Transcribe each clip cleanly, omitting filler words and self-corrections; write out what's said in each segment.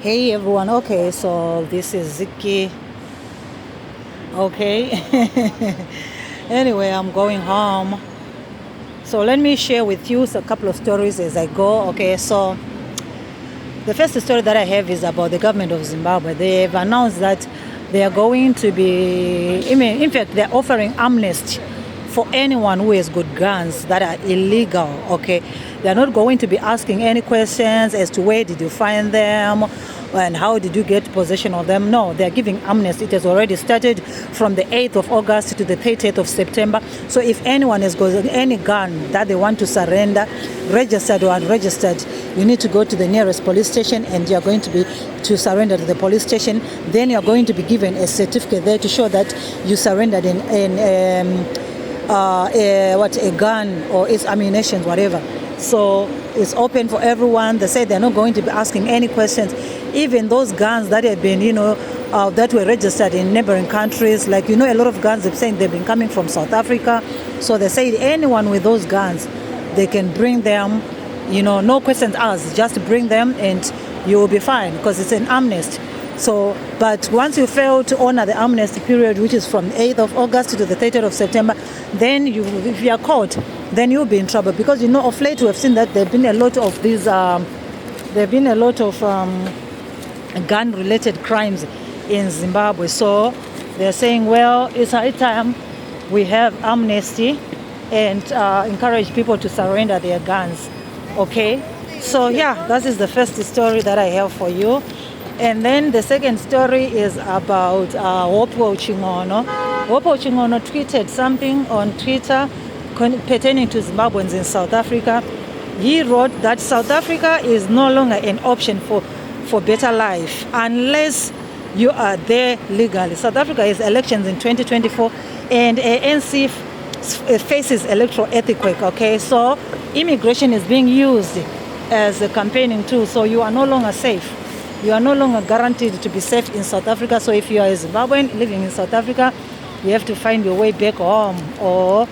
Hey everyone, okay, so this is Ziki. Okay. Anyway, I'm going home. So let me share with you a couple of stories as I go. Okay, so the first story that I have is about the government of Zimbabwe. They have announced that they are going to be, in fact, they're offering amnesty for anyone who has got guns that are illegal, okay? They're not going to be asking any questions as to where did you find them and how did you get possession of them. No, they're giving amnesty. It has already started from the 8th of August to the 30th of September. So if anyone has got any gun that they want to surrender, registered or unregistered, you need to go to the nearest police station and you're going to surrender to the police station. Then you're going to be given a certificate there to show that you surrendered a gun or its ammunition, whatever. So it's open for everyone. They say they're not going to be asking any questions. Even those guns that have been, that were registered in neighboring countries, like, a lot of guns, they're saying they've been coming from South Africa. So they say anyone with those guns, they can bring them, no questions asked, just bring them and you will be fine because it's an amnesty. So, but once you fail to honor the amnesty period, which is from 8th of August to the 30th of September, then if you are caught, then you'll be in trouble. Because, of late we have seen that there have been a lot of these, gun-related crimes in Zimbabwe. So they're saying, well, it's high time we have amnesty and encourage people to surrender their guns. Okay? So, yeah, that is the first story that I have for you. And then the second story is about Wopo Chingono. Wopo Chingono tweeted something on Twitter pertaining to Zimbabweans in South Africa. He wrote that South Africa is no longer an option for better life unless you are there legally. South Africa has elections in 2024 and ANC faces electoral earthquake, okay? So immigration is being used as a campaigning tool, so you are no longer safe. You are no longer guaranteed to be safe in South Africa. So if you are a Zimbabwean living in South Africa, you have to find your way back home, or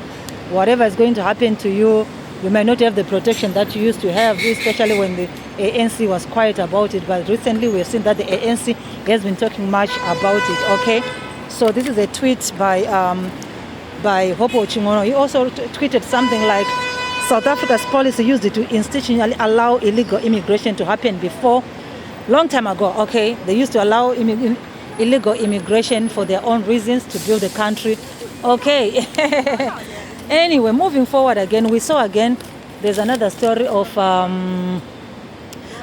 whatever is going to happen to you, you may not have the protection that you used to have, especially when the ANC was quiet about it. But recently we have seen that the ANC has been talking much about it, okay? So this is a tweet by Wopo Chingono. He also tweeted something like, South Africa's policy used to institutionally allow illegal immigration to happen before. Long time ago, okay, they used to allow illegal immigration for their own reasons to build the country. Okay. Anyway, moving forward again, we saw again, there's another story of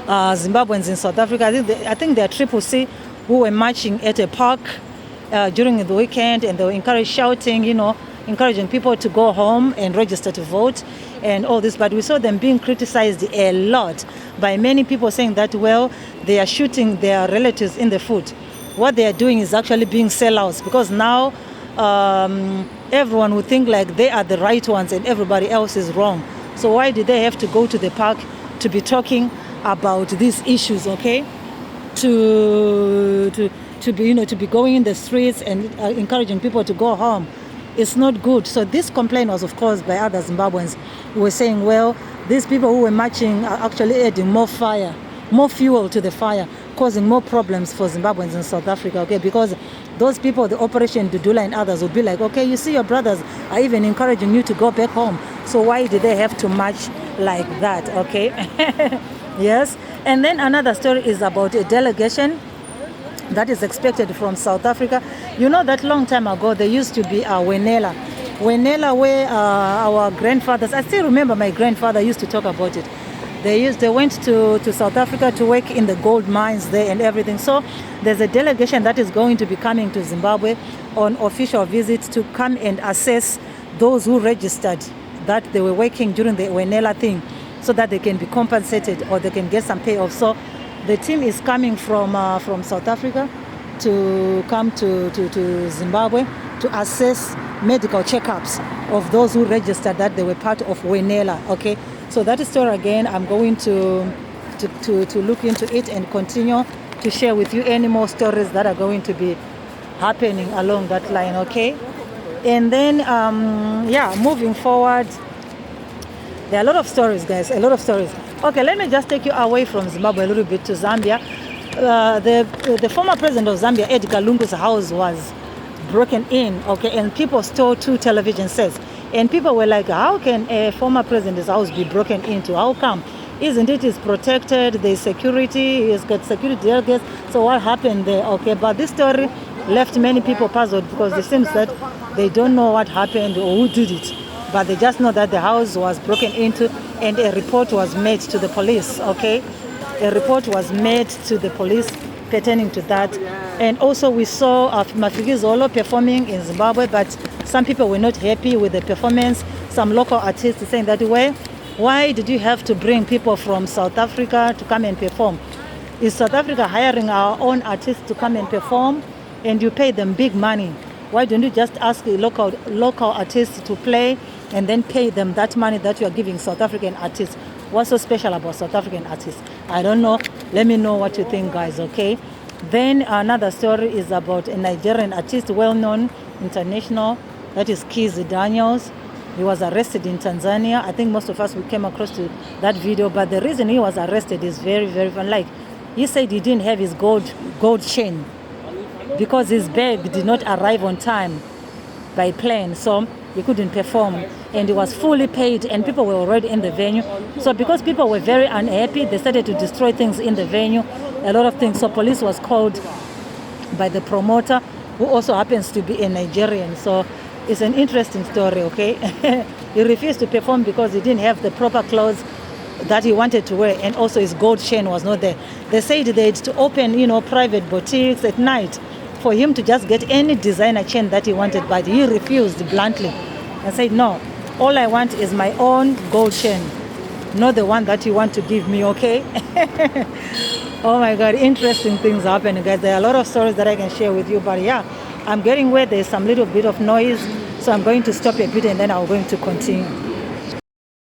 Zimbabweans in South Africa. I think they're Triple C who were marching at a park during the weekend, and they were shouting, encouraging people to go home and register to vote and all this. But we saw them being criticized a lot by many people, saying that, well, they are shooting their relatives in the foot. What they are doing is actually being sellouts, because now everyone would think like they are the right ones and everybody else is wrong. So why did they have to go to the park to be talking about these issues, okay? To be going in the streets and encouraging people to go home. It's not good. So this complaint was, of course, by other Zimbabweans who were saying, well, these people who were marching are actually adding more fuel to the fire, causing more problems for Zimbabweans in South Africa, okay? Because those people, the Operation Dudula and others, would be like, okay, you see your brothers are even encouraging you to go back home. So why did they have to march like that, okay? Yes. And then another story is about a delegation that is expected from South Africa. You know that long time ago, there used to be a Wenela, where our grandfathers, I still remember my grandfather used to talk about it. They went to South Africa to work in the gold mines there and everything. So there's a delegation that is going to be coming to Zimbabwe on official visits to come and assess those who registered that they were working during the Wenela thing, so that they can be compensated or they can get some payoff. So the team is coming from South Africa to come to Zimbabwe to assess medical checkups of those who registered that they were part of Wenela, okay? So that story again, I'm going to look into it and continue to share with you any more stories that are going to be happening along that line, okay? And then, moving forward, there are a lot of stories, guys, a lot of stories. Okay, let me just take you away from Zimbabwe a little bit to Zambia. The former president of Zambia, Edgar Lungu's house was broken in, okay, and people stole 2 television sets. And people were like, how can a former president's house be broken into? How come? Isn't it is protected? There's security, he's got security delegates. So what happened there? Okay, but this story left many people puzzled because it seems that they don't know what happened or who did it. But they just know that the house was broken into and a report was made to the police, okay? A report was made to the police pertaining to that. And also we saw Mafikizolo performing in Zimbabwe, but some people were not happy with the performance. Some local artists saying that, well, why did you have to bring people from South Africa to come and perform? Is South Africa hiring our own artists to come and perform and you pay them big money? Why don't you just ask the local artists to play and then pay them that money that you are giving South African artists? What's so special about South African artists? I don't know. Let me know what you think, guys, okay? Then another story is about a Nigerian artist, well-known, international, that is Kizzy Daniels. He was arrested in Tanzania. I think most of us, we came across to that video, but the reason he was arrested is very, very fun. Like, he said he didn't have his gold chain because his bag did not arrive on time by plane, so he couldn't perform, and he was fully paid and people were already in the venue. So because people were very unhappy, they started to destroy things in the venue, a lot of things. So police was called by the promoter, who also happens to be a Nigerian. So it's an interesting story, okay? He refused to perform because he didn't have the proper clothes that he wanted to wear, and also his gold chain was not there. They said they had to open, private boutiques at night for him to just get any designer chain that he wanted, but he refused bluntly and said, no, all I want is my own gold chain, not the one that you want to give me, okay? Oh my God, interesting things happening, guys. There are a lot of stories that I can share with you, but yeah, I'm getting where there's some little bit of noise, so I'm going to stop a bit and then I'm going to continue.